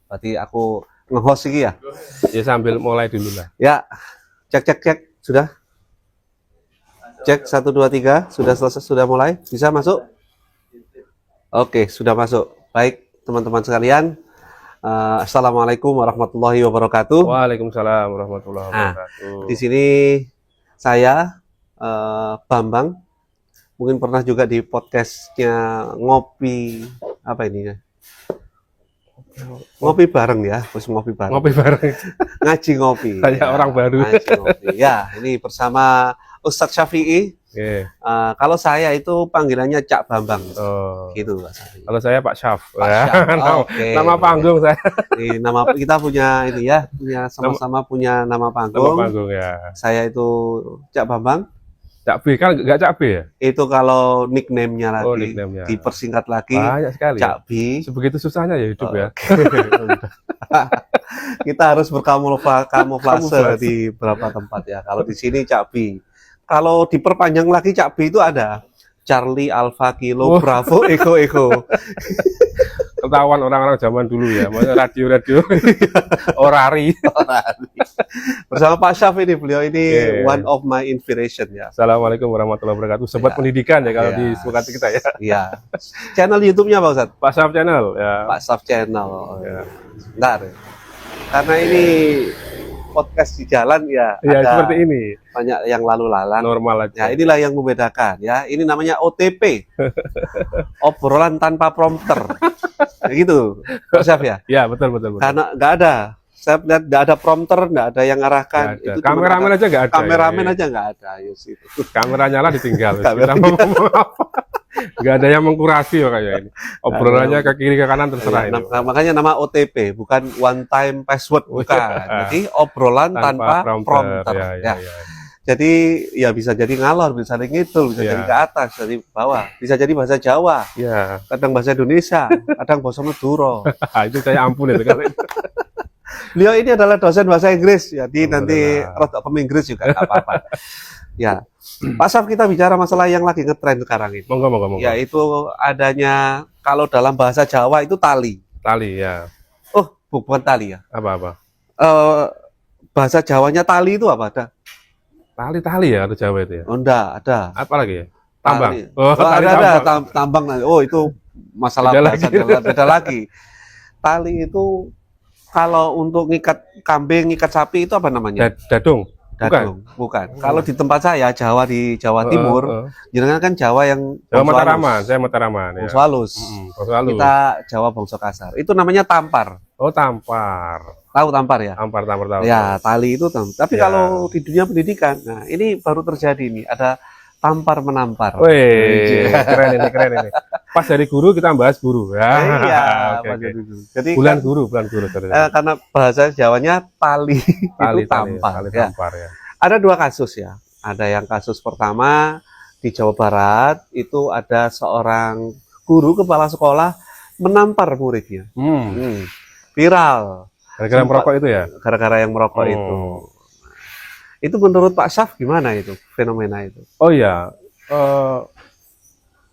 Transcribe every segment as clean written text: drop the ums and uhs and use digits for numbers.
Berarti aku nge-host iki ya. Ya sambil mulai dulu lah. Ya, cek. Sudah? Cek 1 2 3, sudah selesai, sudah mulai? Bisa masuk? Oke, sudah masuk. Baik, teman-teman sekalian. Assalamualaikum warahmatullahi wabarakatuh. Waalaikumsalam warahmatullahi wabarakatuh. Di sini saya Bambang. Mungkin pernah juga di podcastnya ngopi apa ini ya? Ngopi bareng ya, terus ngopi bareng. Ngopi bareng. Ngaji ngopi. Kayak ya, orang baru. Ngaji ngopi. Ya, ini bersama Ustadz Syafi'i. Kalau saya itu panggilannya Cak Bambang. Oh. Gitu Pak Syafi'i. Kalau saya Pak Syaf. Pak Syaf. Okay. Nama panggung saya. Ini nama kita punya ini ya, sama-sama punya nama panggung. Nama panggung ya. Saya itu Cak Bambang. Cak B kan nggak Cak B ya? Itu kalau nickname-nya lagi, nickname-nya. dipersingkat lagi. Banyak sekali. Cak B. Sebegitu susahnya ya hidup ya. Kita harus berkamuflase di beberapa tempat ya. Kalau di sini Cak B. Kalau diperpanjang lagi Cak B itu ada Charlie Alpha Kilo Bravo Eko. Ketahuan orang-orang zaman dulu ya, radio orari. Bersama Pak Syaf ini, beliau ini one of my inspiration ya. Assalamualaikum warahmatullahi wabarakatuh. Sobat pendidikan ya kalau di semangat kita ya. Iya. Channel YouTube-nya Pak Ustadz? Pak Syaf Channel ya. Pak Syaf Channel. Ya. Bentar. Karena ini podcast di jalan ya. Ya ada seperti ini. Banyak yang lalu lalang. Normal aja. Ya inilah yang membedakan ya. Ini namanya OTP. Obrolan tanpa prompter. Ya gitu, Pak Syaf ya? Ya betul. Karena nggak ada. Saya lihat nggak ada prompter, nggak ada yang arahkan. Itu kameramen aja nggak ada. Kameramen aja nggak ada. Yus, itu. Kamera nyala ditinggal. Kita mau ngomong apa? Nggak ada yang mengkurasi ya kayak ini. Obrolannya ke kiri ke kanan terserah ini. Makanya nama OTP, bukan one time password, bukan. Jadi obrolan tanpa prompter. Ya. Jadi ya bisa jadi ngalor, bisa jadi ngidul, bisa jadi ke atas, jadi ke bawah, bisa jadi bahasa Jawa, kadang bahasa Indonesia, kadang bahasa Madura. Itu saya ampun itu kan. Beliau ini adalah dosen bahasa Inggris, jadi nanti rotok Inggris juga nggak apa-apa. Ya, Pak Syaf, kita bicara masalah yang lagi ngetren sekarang ini. Monggo. Yaitu adanya kalau dalam bahasa Jawa itu tali. Tali ya. Oh, bukan tali ya. Apa? Bahasa Jawanya tali itu apa ada? Tali ya atau Jawa itu ya? Oh, enggak, ada. Apa lagi ya? Tambang. Ada tambang. Oh, itu masalah beda lagi. Tali itu kalau untuk ngikat kambing, ngikat sapi itu apa namanya? Dadung. Bukan. Kalau di tempat saya di Jawa Timur, jenengan kan Jawa yang Jawa Mataraman, saya Mataraman ya. Bangsa halus. Kita Jawa bangsa kasar. Itu namanya tampar. Oh, tampar. Tahu tampar ya? Tampar. Ya, tali itu tampar. Tapi kalau di dunia pendidikan, nah ini baru terjadi nih, ada tampar menampar. Wih, keren ini. Pas dari guru kita bahas guru. Ya. Iya, okay. Jadi bulan guru. Karena bahasa Jawanya tali itu tampar. Tampar ya. Ada dua kasus ya. Ada yang kasus pertama di Jawa Barat, itu ada seorang guru kepala sekolah menampar muridnya. Viral. Gara-gara merokok itu ya? Gara-gara yang merokok itu. Itu menurut Pak Syaf gimana itu fenomena itu? Oh iya.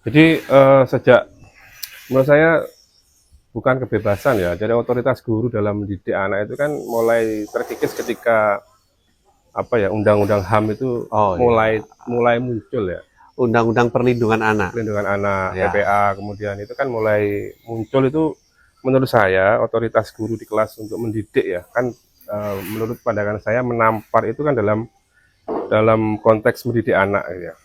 Jadi sejak menurut saya bukan kebebasan ya. Jadi otoritas guru dalam mendidik anak itu kan mulai terkikis ketika Undang-Undang HAM itu mulai muncul ya. Undang-Undang Perlindungan Anak. PPA kemudian itu kan mulai muncul itu. Menurut saya otoritas guru di kelas untuk mendidik ya kan menurut pandangan saya menampar itu kan dalam konteks mendidik anak ya.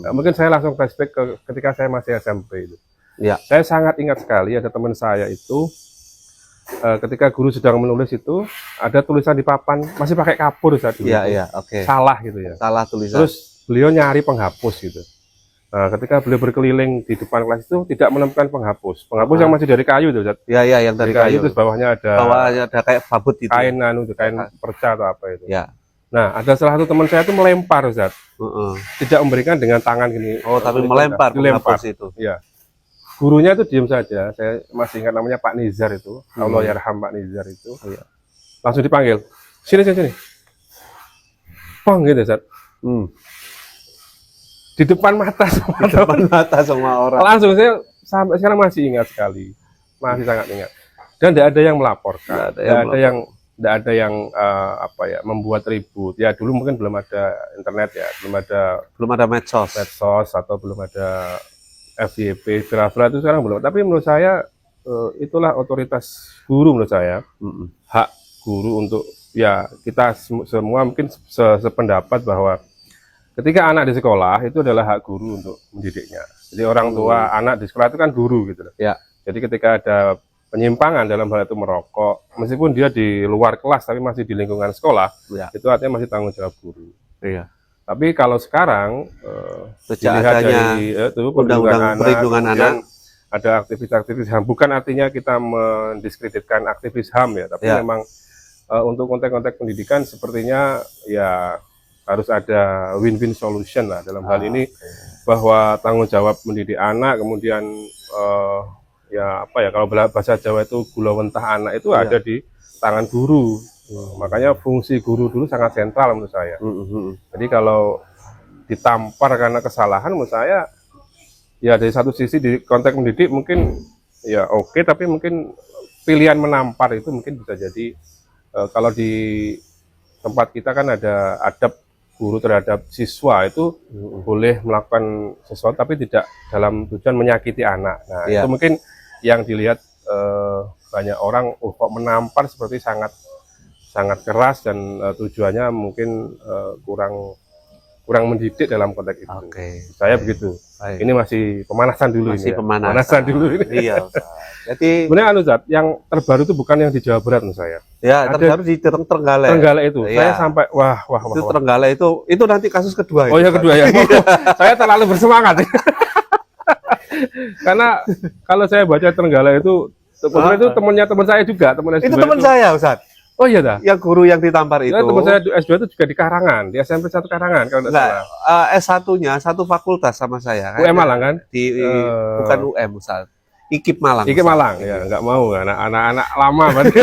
Mungkin saya langsung flashback ketika saya masih SMP itu. Ya. Saya sangat ingat sekali ada teman saya itu ketika guru sedang menulis itu ada tulisan di papan masih pakai kapur saat itu. Iya, Salah gitu ya. Salah tulisan. Terus beliau nyari penghapus gitu. Nah, ketika beliau berkeliling di depan kelas itu tidak menemukan penghapus yang masih dari kayu itu. Iya, yang dari kayu. Terus bawahnya ada kayak babut itu. Kain kain perca atau apa itu. Ya. Nah, ada salah satu teman saya itu melempar, Ustaz. Tidak memberikan dengan tangan gini. Oh, tapi melempar penghapus itu. Iya. Gurunya itu diam saja. Saya masih ingat namanya Pak Nizar itu. Allah yarham Pak Nizar itu. Iya. Langsung dipanggil. Sini. Pang gitu, Ustaz. Di depan mata semua orang. Langsung saya sampai sekarang masih ingat sekali, masih sangat ingat. Dan tidak ada yang melaporkan, Nggak ada yang apa ya, membuat ribut. Ya dulu mungkin belum ada internet ya, belum ada medsos atau belum ada FYP, viral itu sekarang belum. Tapi menurut saya itulah otoritas guru menurut saya. Hak guru untuk, ya kita semua mungkin sependapat bahwa ketika anak di sekolah itu adalah hak guru untuk mendidiknya. Jadi orang tua anak di sekolah itu kan guru gitu loh. ya. Jadi ketika ada penyimpangan dalam hal itu merokok, meskipun dia di luar kelas tapi masih di lingkungan sekolah, Ya. itu artinya masih tanggung jawab guru. Iya. Tapi kalau sekarang sejak dilihat adanya dari undang-undang perlindungan anak, ada aktivis-aktivis HAM. Bukan artinya kita mendiskreditkan aktivis HAM ya, tapi Ya. memang untuk konteks-konteks pendidikan sepertinya ya harus ada win-win solution lah dalam hal ini, bahwa tanggung jawab mendidik anak, kemudian ya apa ya, kalau bahasa Jawa itu gula wentah anak itu ada di tangan guru. Makanya fungsi guru dulu sangat sentral menurut saya. Jadi kalau ditampar karena kesalahan, menurut saya ya dari satu sisi di konteks mendidik mungkin ya oke, tapi mungkin pilihan menampar itu mungkin bisa jadi kalau di tempat kita kan ada adab guru terhadap siswa itu boleh melakukan sesuatu tapi tidak dalam tujuan menyakiti anak. Nah itu mungkin yang dilihat banyak orang, kok menampar seperti sangat keras dan tujuannya mungkin kurang mendidik dalam konteks itu. Saya begitu. Ini masih pemanasan dulu, pemanasan dulu ini. Iya. Jadi sebenarnya Zat, yang terbaru itu bukan yang di Jawa Barat menurut saya. Ya, terbaru di Trenggalek. Trenggalek itu. Saya sampai wah. Itu Trenggalek itu nanti kasus kedua. Oh ya, kedua ya. Saya terlalu bersemangat. Karena kalau saya baca Trenggalek itu temannya teman saya juga, teman itu teman saya, Ustaz. Oh iya dah. Yang guru yang ditampar itu. Teman saya S2 itu juga di Karangan, di SMP 1 Karangan kalau enggak salah. S1-nya satu fakultas sama saya. UM Malang kan? Bukan UM, Ustaz. IKIP Malang. IKIP Malang, ya enggak mau anak-anak lama berarti.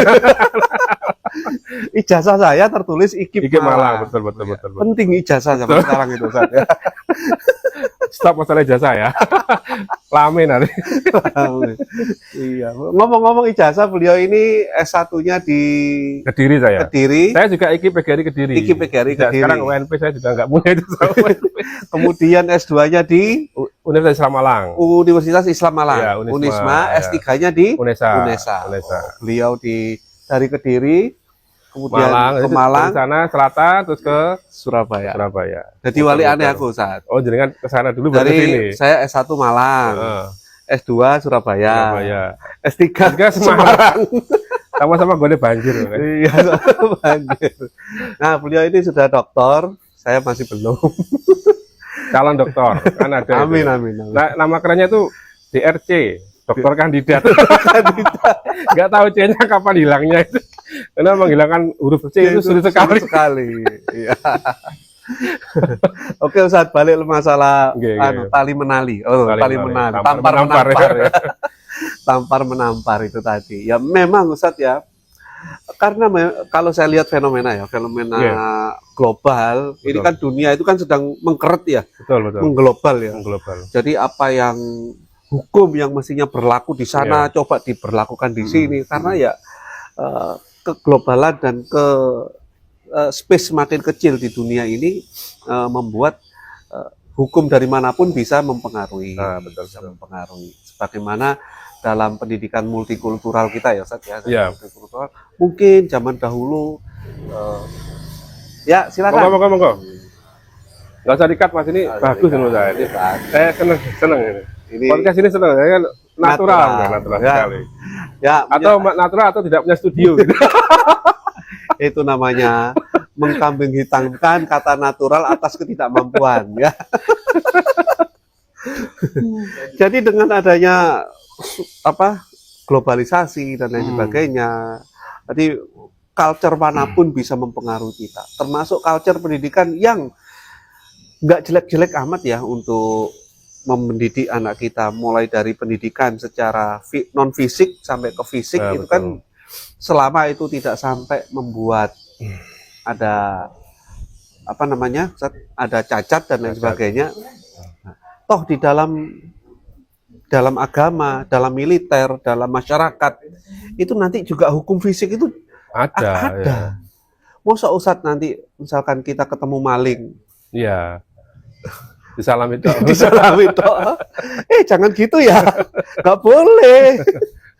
Ijazah saya tertulis IKIP Malang. Betul. Penting ijazah sampai sekarang itu, Ustaz. Stop masalah ijazah ya. Lame nanti. Iya. Ngomong-ngomong ijazah, beliau ini S1-nya di Kediri saya. Kediri. Saya juga IKIP PGRI Kediri. IKIP PGRI Kediri. Sekarang UNP saya juga nggak punya itu. Kemudian S2-nya di Universitas Islam Malang. Universitas Islam Malang. Ya, Unisma. S3-nya di Unesa. Beliau dari Kediri. Kemudian Malang, ke Malang, dari sana selatan terus ke Surabaya. Jadi wali aneh aku saat. Oh, jenengan ke sana dulu baru ke sini. Saya S1 Malang. S2 Surabaya. S3 Semarang. Sama-sama gue banjir. Iya, banjir. Nah, beliau ini sudah doktor, saya masih belum. Calon doktor kan ada. Amin. Nah, nama kerennya itu DRC, dokter kandidat. Nggak tahu C-nya kapan hilangnya itu. Karena menghilangkan huruf C itu sulit sekali. Iya. Oke, Ustaz, balik masalah tali menali. Tali menali. Tampar menampar. Ya. Tampar menampar itu tadi. Ya memang, Ustaz ya. Karena kalau saya lihat fenomena global, ini kan dunia itu kan sedang mengkeret ya. Betul. Mengglobal ya. Jadi apa yang hukum yang mestinya berlaku di sana coba diberlakukan di sini, karena ya keglobalan dan space semakin kecil di dunia ini membuat hukum dari manapun bisa mempengaruhi. Bisa mempengaruhi. Sebagaimana dalam pendidikan multikultural kita ya, Ustaz ya. Multikultural. Mungkin zaman dahulu ya silakan. Monggo. Nggak usah di-cut, Mas, ini bagus menurut saya. Saya seneng ini. Podcast ini seneng, saya kan natural sekali. Ya, atau natural atau tidak punya studio gitu. Itu namanya mengkambing hitamkan kata natural atas ketidakmampuan ya. Jadi dengan adanya globalisasi dan lain sebagainya, jadi culture manapun bisa mempengaruhi kita, termasuk culture pendidikan yang nggak jelek-jelek amat ya untuk mendidik anak kita, mulai dari pendidikan secara non fisik sampai ke fisik itu kan selama itu tidak sampai membuat ada ada cacat dan lain sebagainya. Toh di dalam dalam agama, dalam militer, dalam masyarakat, itu nanti juga hukum fisik itu ada. ada. Ya. Masa Ustadz nanti misalkan kita ketemu maling, iya, disalami toh. disalami toh. Jangan gitu ya, nggak boleh.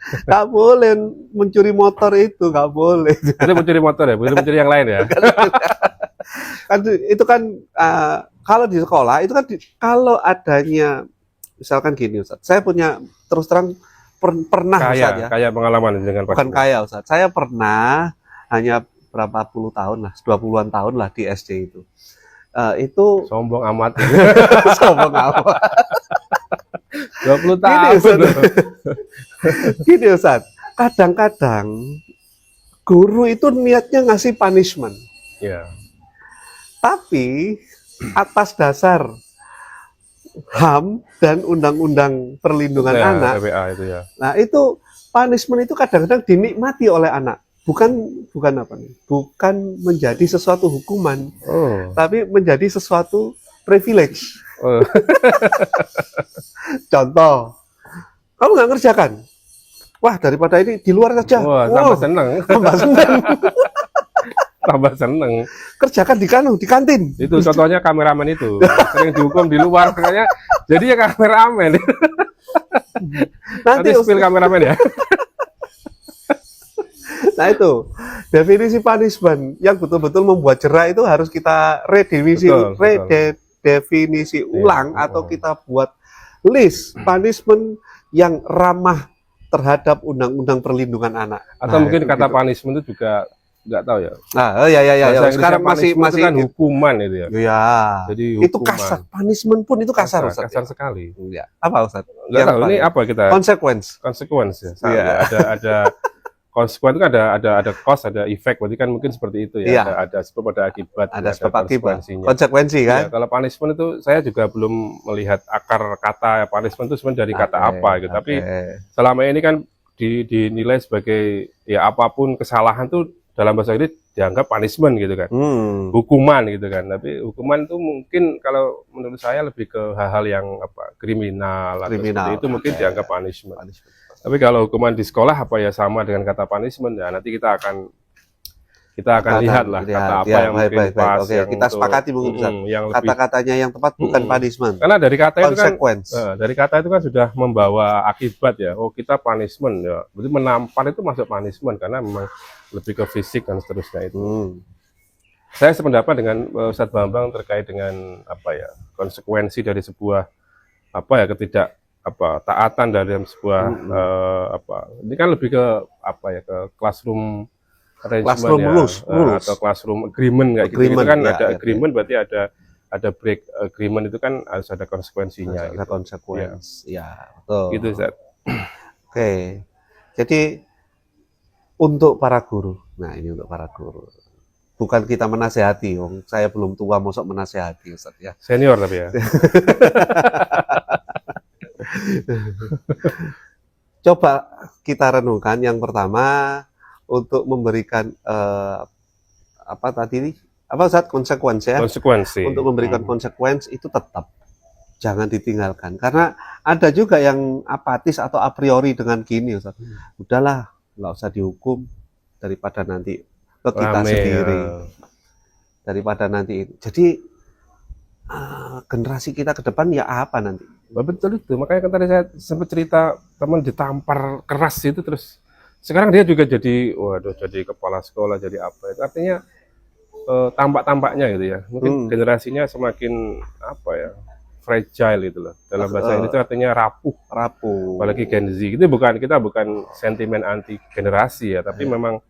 Nggak boleh mencuri motor itu, nggak boleh. Itu mencuri motor ya, bukan mencuri yang lain ya. Kan itu kan kalau di sekolah itu kan kalau adanya misalkan gini Ustaz, saya punya terus terang pernah Ustaz ya. Kaya pengalaman dengan bukan kaya Ustaz. Saya pernah hanya berapa puluh tahun lah, 20-an tahun lah di SD itu. Itu sombong amat. sombong amat. 20 tahun. Gini Ustaz, kadang-kadang guru itu niatnya ngasih punishment. Ya. Tapi atas dasar HAM dan Undang-Undang Perlindungan Anak. TPA itu ya. Nah, itu punishment itu kadang-kadang dinikmati oleh anak. Bukan apa nih? Bukan menjadi sesuatu hukuman, tapi menjadi sesuatu privilege. Contoh, kamu nggak ngerjakan, wah daripada ini di luar saja. Wah, tambah seneng. Tambah seneng. Tambah seneng. Kerjakan di kantin. Itu contohnya kameramen itu sering dihukum di luar, makanya jadi ya kameramen. Nanti spill kameramen ya. Nah itu definisi punishment yang betul-betul membuat jerah itu harus kita redefinisi ulang atau kita buat list punishment yang ramah terhadap Undang-Undang Perlindungan Anak. Atau mungkin kata gitu. Punishment itu juga nggak tahu ya. Nah, ya. Sekarang masih kan hukuman itu ya. Iya. Jadi hukuman. Itu kasar. Punishment pun itu kasar, Ustaz. Kasar sekali. Ya. Apa Ustaz? Nggak tahu ini apa kita? Konsekuensi ya. Iya. Ada konsekuensi kan ada cause, ada efek. Berarti kan mungkin seperti itu ya. Iya. Ada sebab, ada akibat. Ada sebab akibat. Konsekuensi kan? Ya, kalau punishment itu saya juga belum melihat akar kata punishment itu sebenarnya dari kata apa gitu. Tapi selama ini kan dinilai sebagai ya apapun kesalahan tuh dalam bahasa Inggris dianggap punishment gitu kan, hukuman gitu kan. Tapi hukuman itu mungkin kalau menurut saya lebih ke hal-hal yang kriminal atau seperti itu mungkin dianggap punishment. Tapi kalau hukuman di sekolah apa ya sama dengan kata punishment ya, nanti kita akan lihat lah kata apa yang mungkin pas. Oke, kita sepakati mungkin kata-katanya yang tepat bukan punishment. Karena dari kata itu kan dari kata itu kan sudah membawa akibat ya. Oh, kita punishment ya. Berarti menampar itu masuk punishment karena memang lebih ke fisik dan seterusnya itu. Saya sependapat dengan Ustadz Bambang terkait dengan konsekuensi dari sebuah taatan dari sebuah ini kan lebih ke ke classroom rules atau classroom agreement kayak gitu kan ada agreement berarti ada break agreement itu kan harus ada konsekuensinya. Ada konsekuensi. Ya, betul. Gitu, Ustaz. Oke. Jadi untuk para guru. Nah, ini untuk para guru. Bukan kita menasehati, saya belum tua mosok menasehati, Ustaz ya. Senior tapi ya. Coba kita renungkan yang pertama untuk memberikan konsekuensi ya. Konsekuensi. Untuk memberikan konsekuensi itu tetap jangan ditinggalkan. Karena ada juga yang apatis atau a priori dengan gini, Ustaz. Udahlah, nggak usah dihukum daripada nanti ke kita sendiri. Daripada nanti. Jadi generasi kita ke depan ya apa nanti? Betul itu. Makanya kan tadi saya sempat cerita teman ditampar keras itu terus sekarang dia juga jadi kepala sekolah, jadi apa itu artinya tampak-tampaknya gitu ya. Mungkin generasinya semakin fragile itu loh. Dalam bahasa Inggris itu artinya rapuh. Apalagi Gen Z. Kita bukan sentimen anti generasi ya, tapi memang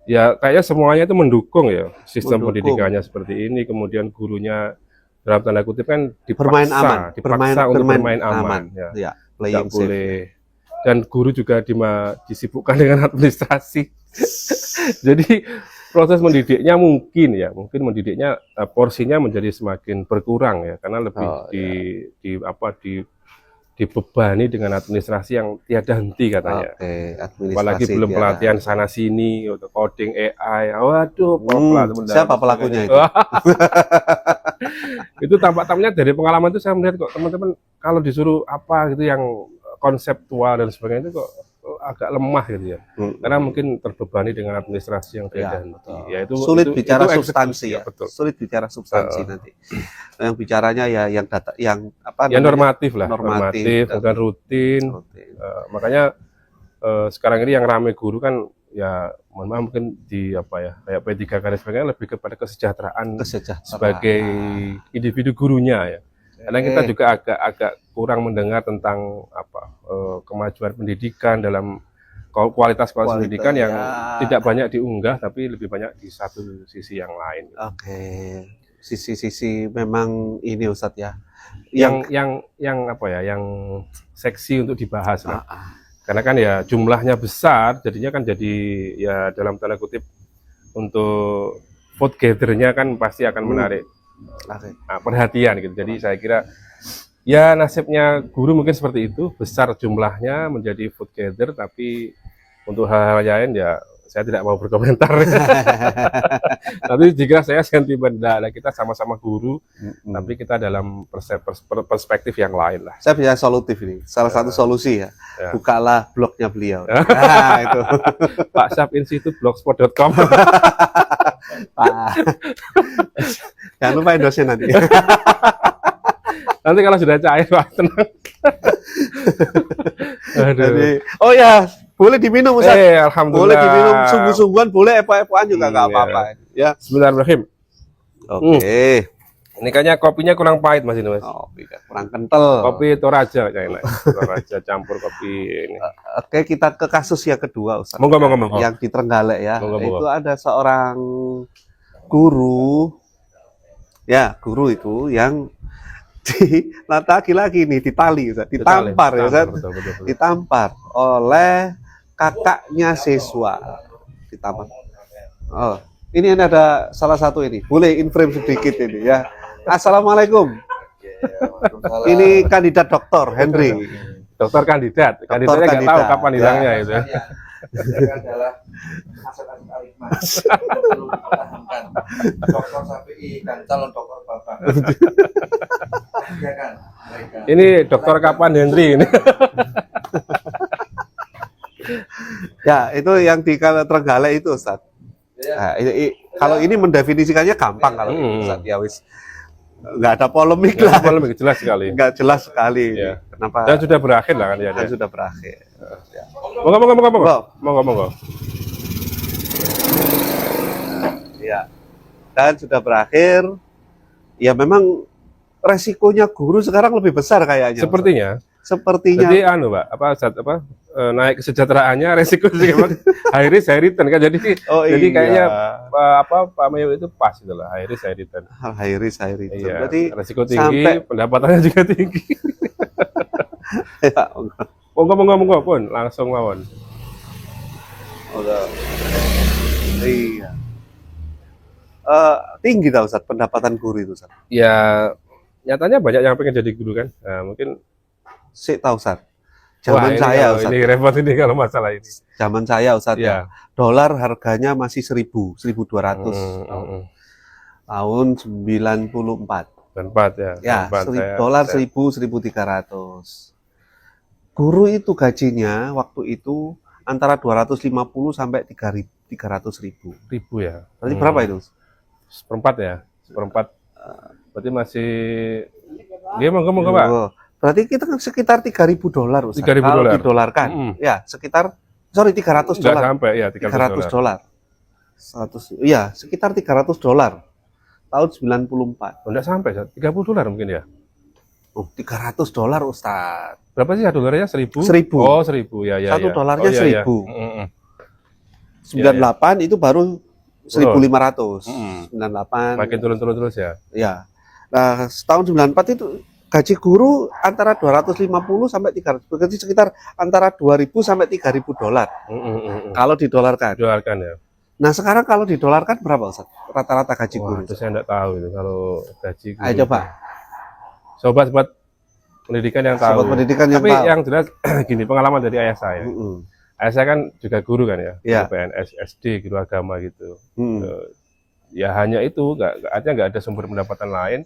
ya kayaknya semuanya itu mendukung ya sistem pendidikannya seperti ini, kemudian gurunya dalam tanda kutip kan dipaksa untuk bermain aman. Ya. Tidak boleh. Dan guru juga disibukkan dengan administrasi. Jadi proses mendidiknya mungkin mendidiknya porsinya menjadi semakin berkurang ya, karena lebih dibebani dengan administrasi yang tiada henti katanya. Apalagi belum pelatihan sana sini untuk coding AI. Waduh, siapa pelakunya itu? Itu tampak-tampaknya dari pengalaman itu saya melihat kok teman-teman kalau disuruh yang konseptual dan sebagainya itu kok agak lemah gitu ya. Karena mungkin terbebani dengan administrasi yang beda. Ya, itu sulit bicara substansi ya. Betul. Sulit bicara substansi nanti. Yang bicaranya ya yang data, yang apa? Yang normatif lah. Normatif bukan rutin. Makanya sekarang ini yang rame guru kan ya, mohon maaf mungkin di apa ya, kayak P3K dan sebagainya lebih kepada kesejahteraan sebagai individu gurunya ya. Karena kita juga agak kurang mendengar tentang apa kemajuan pendidikan dalam kualitas pendidikan yang tidak banyak diunggah, tapi lebih banyak di satu sisi yang lain. Oke, sisi-sisi memang ini Ustadz ya. Yang apa ya, yang seksi untuk dibahas lah. Karena kan ya jumlahnya besar, jadinya kan jadi ya dalam tanda kutip untuk vote gather-nya kan pasti akan menarik perhatian gitu. Jadi saya kira ya nasibnya guru mungkin seperti itu, besar jumlahnya menjadi vote gather, tapi untuk hal-hal lain ya saya tidak mau berkomentar. Tapi jika saya sentimen, nah, kita sama-sama guru, tapi kita dalam perspektif yang lain lah. Saya bisa solutif ini, salah satu solusi ya. Bukalah blognya beliau. Nah, itu. Pak Syaf Institute blogspot.com. Jangan lupa endorse nanti. Nanti kalau sudah cair, Pak, tenang. Jadi, oh ya, boleh diminum Ustaz. Alhamdulillah. Boleh diminum sungguh-sungguhan, boleh epo-epoan juga nggak apa-apa. Ya. Bismillahirrahmanirrahim. Oke. Ini kayaknya kopinya kurang pahit Mas ini Mas. Kopi kurang kental. Kopi Toraja kayaknya. Toraja campur kopi ini. Oke, kita ke kasus yang kedua Ustaz. Monggo. Yang di Trenggalek ya. Monggo. Itu ada seorang guru. Ya, guru itu yang laki-laki nih ditampar ya Ustaz. Betul. Ditampar oleh kakaknya siswa. Ditampar. Oh, ini ada salah satu ini. Boleh in frame sedikit ini ya. Assalamualaikum. Ini kandidat dokter Henry. Dokter kandidat. Kandidatnya nggak tahu kapan hilangnya itu. Adalah aset-aset Alikmas. Perlu dipertahankan. Dokter Sapi dan calon dokter Bapak. Ya kan? Mereka. Ini dokter kapan Henry ini? Ya, itu yang di Trenggalek itu Ustaz. Nah, kalau ini mendefinisikannya gampang kalau Ustaz ya wis. Nggak ada polemik lah. Polemik jelas sekali. Nggak jelas sekali. Ya. Kenapa? Dan sudah berakhir lah kan ya. Dan sudah berakhir. Ya. Monggo. Ya. Dan sudah berakhir. Ya memang resikonya guru sekarang lebih besar kayaknya. Sepertinya. Jadi Pak, naik kesejahteraannya resiko sih memang high risk high return kan, jadi kayaknya Pak Mayo itu pas gitu lah, high risk high return. High risk high return. Iya, berarti resiko tinggi, pendapatannya juga tinggi. Ya, monggo pun langsung mawon. Iya. Tinggi tau Ustaz pendapatan guru itu Ustaz. Ya nyatanya banyak yang pengen jadi guru kan. Nah, mungkin tahu Ustaz. Zaman saya Ustaz. Ini repot ini kalau masalah ini. Zaman saya Ustaz ya. Dolar harganya masih 1.200 tahun 94. 94 ya. Ya, dolar 1.300. Guru itu gajinya waktu itu antara 250 sampai 300.000. Ya. Berarti berapa itu? Seperempat ya. Berarti masih dia monggo Pak. Berarti kita sekitar 3.000 dolar Ustaz. 3.000 kalau dolar. didolarkan. Ya, sekitar 300 dolar. Enggak sampai ya 300 dolar. 100 ya, sekitar 300 dolar. Tahun 94. Enggak sampai, 30 dolar mungkin ya. 300 dolar Ustaz. Berapa sih dolarnya? 1.000? 1.000. Oh, 1.000 ya. Satu dolarnya 1.000. 98 itu baru 1.500. 98. Makin turun terus ya. Ya. Nah, tahun 94 itu gaji guru antara 250 sampai 300. Berarti sekitar antara 2.000 sampai 3.000 dolar. Kalau didolarkan. Dolarkan ya. Nah, sekarang kalau didolarkan berapa Ustaz? Rata-rata gaji guru. Itu saya enggak tahu itu kalau gaji guru. Ayo coba. Sobat pendidikan yang tahu. Sobat pendidikan yang Tapi tahu. yang jelas gini, pengalaman dari ayah saya. Ayah saya kan juga guru kan ya, PNS SD, guru agama gitu. Ya hanya itu, nggak ada sumber pendapatan lain.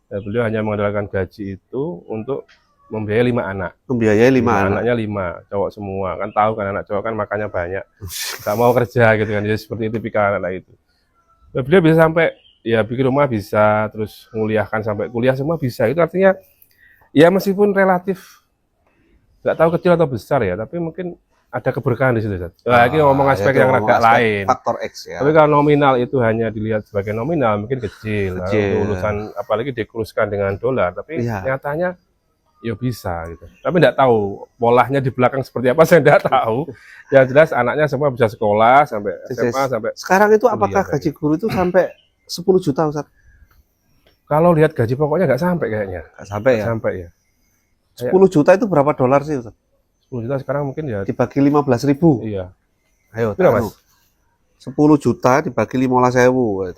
Beliau hanya mengandalkan gaji itu untuk membiayai 5 anak. Membiayai 5 anak. Anaknya 5, cowok semua. Kan tahu kan anak cowok kan makannya banyak. Gak mau kerja gitu kan. Jadi seperti itu tipikal anak itu. Ya, beliau bisa sampai ya bikin rumah bisa, terus nguliahkan sampai kuliah semua bisa. Itu artinya ya meskipun relatif nggak tahu kecil atau besar ya, tapi mungkin ada keberkahan di situ. Nah, ini ngomong aspek yang agak lain. Faktor X ya. Tapi kalau nominal itu hanya dilihat sebagai nominal, mungkin kecil. Untuk urusan apalagi dikuruskan dengan dolar, tapi nyatanya ya bisa gitu. Tapi nggak tahu polanya di belakang seperti apa, saya nggak tahu. Yang jelas anaknya semua bisa sekolah sampai SMA sampai. Sekarang itu apakah gaji guru itu sampai 10 juta Ustaz? Kalau lihat gaji pokoknya nggak sampai kayaknya. Nggak sampai ya? Sampai ya. 10 juta itu berapa dolar sih Ustaz? 10 juta sekarang mungkin ya. Dibagi 15.000. Iya. Ayo, berapa Mas? 10 juta dibagi 15.000.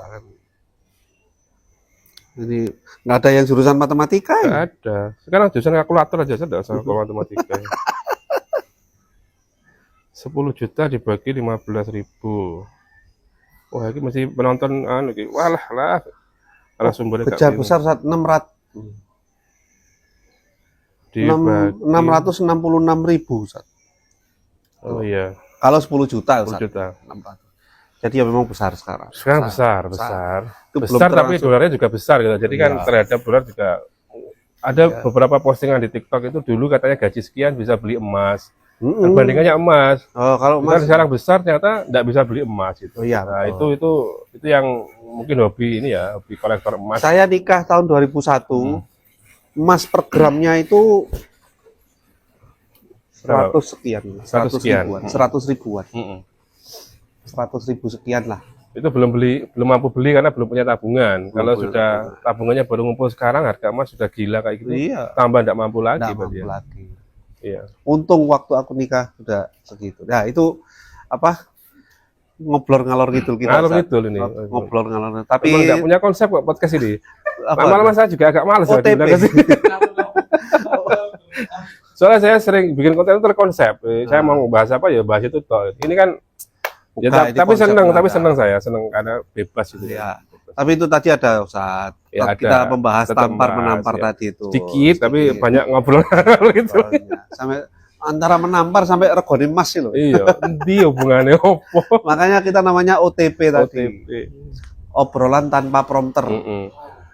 Ini nggak ada yang jurusan matematika ya? Nggak ada. Sekarang jurusan kalkulator aja sudah sama matematika. 10 juta dibagi 15.000. Wah, ini masih penonton gitu. Walah lah. Kalau sumbernya besar Ustaz, 666.000 Ustaz. Oh iya. Kalau 10 juta Ustaz. 10 juta. 600. Jadi ya memang besar sekarang. Sekarang besar. Itu besar tapi dolarnya juga besar gitu. Jadi kan terhadap dolar juga ada beberapa postingan di TikTok itu dulu katanya gaji sekian bisa beli emas. Perbandingannya emas. Oh, kalau emas sekarang besar ternyata nggak bisa beli emas itu. Iya. Nah, itu yang mungkin hobi ini ya, hobi kolektor emas. Saya nikah tahun 2001. Emas per gramnya itu 100 sekian. 100 ribuan. 100 ribuan. 100 ribu sekian lah. Itu belum mampu beli karena belum punya tabungan. Kalau sudah tabungannya baru ngumpul sekarang, harga emas sudah gila kayak gitu. Iya. Tambah nggak mampu lagi. Nggak mampu lagi. Iya. Untung waktu aku nikah sudah segitu. Nah itu apa? Ngobrol ngalor ngidul kita. Ngalor ngidul ini. Ngobrol ngalor. Tapi nggak punya konsep kok podcast ini. Lama-lama saya juga agak males. OTP. Soalnya saya sering bikin konten itu terkonsep. Saya mau bahas apa ya bahas itu toh. Ini kan ya, tapi senang saya senang karena bebas gitu ya. Tapi itu tadi ada Ustaz. Ya, kita membahas tampar menampar tadi itu. Sedikit tapi banyak ngobrol gitu. Sampai antara menampar sampai regone emas sih loh. Iya, endi hubungannya opo? Makanya kita namanya OTP tadi. Obrolan tanpa prompter.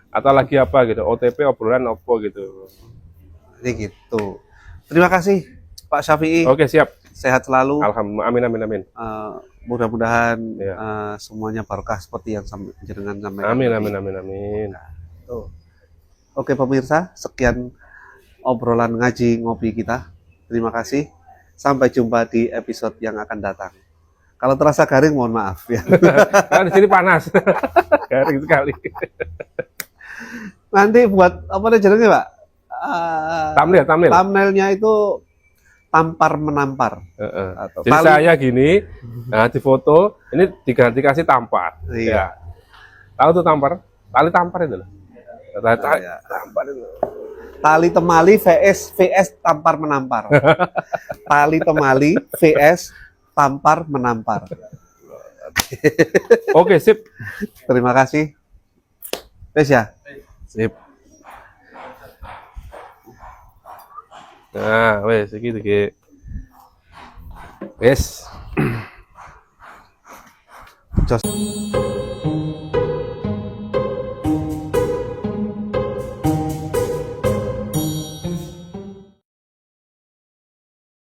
Atau lagi apa gitu, OTP obrolan opo gitu. Ini gitu. Terima kasih Pak Syafi'i. Oke, siap. Sehat selalu. Alhamdulillah, amin. Mudah-mudahan semuanya barokah seperti yang jenengan sampaikan. Amin. Nah, oke pemirsa, sekian obrolan ngaji ngopi kita. Terima kasih. Sampai jumpa di episode yang akan datang. Kalau terasa garing mohon maaf ya. Karena di sini panas. Garing sekali. Nanti buat apa nih jenenge, Pak? Thumbnail. Thumbnailnya itu tampar menampar. Jadi saya gini, nah di foto ini dikasih tampar. Iya. Tahu tuh tampar? Tali tampar itu loh. Tampar itu. Tali temali vs tampar menampar. Tali temali vs tampar menampar. Oke, sip. Terima kasih. Wes ya. Sip. Nah, wes segitu ge. Wes. Jos.